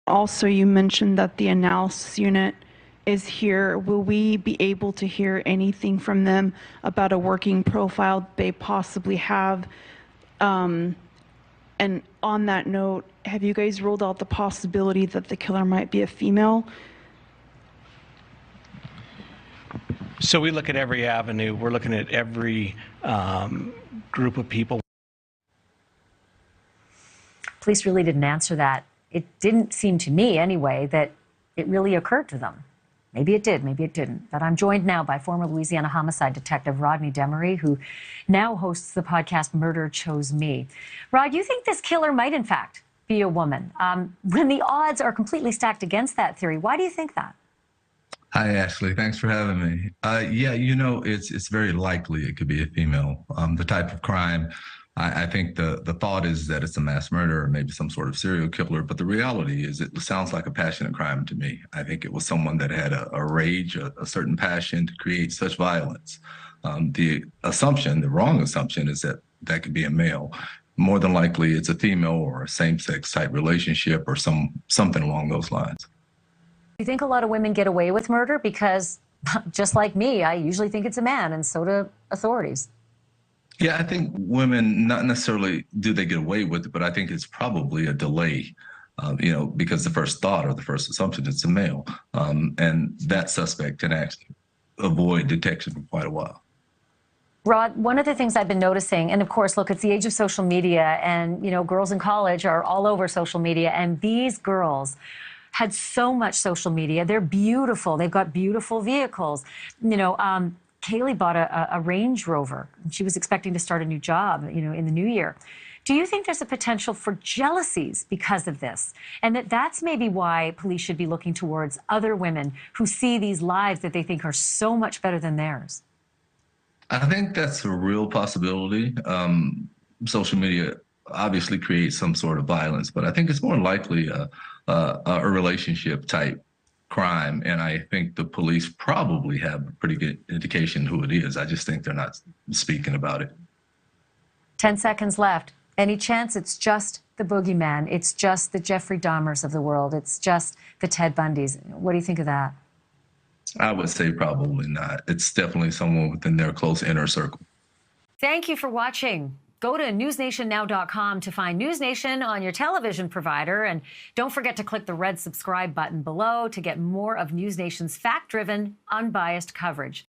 also you mentioned that the analysis unit is here. Will we be able to hear anything from them about a working profile they possibly have? And on that note, have you guys ruled out the possibility that the killer might be a female? So we look at every avenue. We're looking at every group of people. Police really didn't answer that. It didn't seem to me, anyway, that it really occurred to them. Maybe it did, maybe it didn't. But I'm joined now by former Louisiana homicide detective Rodney Demery, who now hosts the podcast Murder Chose Me. Rod, you think this killer might, in fact, be a woman? When the odds are completely stacked against that theory, why do you think that? Hi, Ashleigh. Thanks for having me. Yeah, it's very likely it could be a female. The type of crime, I think the thought is that it's a mass murder or maybe some sort of serial killer, but the reality is it sounds like a passionate crime to me. I think it was someone that had a rage, a certain passion to create such violence. The wrong assumption is that that could be a male. More than likely it's a female or a same-sex type relationship or something along those lines. You think a lot of women get away with murder? Because just like me, I usually think it's a man, and so do authorities. Yeah, I think women, not necessarily do they get away with it, but I think it's probably a delay, because the first thought or the first assumption is a male. And that suspect can actually avoid detection for quite a while. Rod, one of the things I've been noticing, and of course, look, it's the age of social media, and, girls in college are all over social media, and these girls had so much social media. They're beautiful. They've got beautiful vehicles. Kaylee bought a Range Rover, and she was expecting to start a new job, in the new year. Do you think there's a potential for jealousies because of this? And that's maybe why police should be looking towards other women who see these lives that they think are so much better than theirs? I think that's a real possibility. Social media obviously creates some sort of violence, but I think it's more likely a relationship type crime. And I think the police probably have a pretty good indication who it is. I just think they're not speaking about it. 10 seconds left. Any chance it's just the boogeyman? It's just the Jeffrey Dahmers of the world? It's just the Ted Bundys? What do you think of that? I would say probably not. It's definitely someone within their close inner circle. Thank you for watching. Go to newsnationnow.com to find NewsNation on your television provider. And don't forget to click the red subscribe button below to get more of NewsNation's fact-driven, unbiased coverage.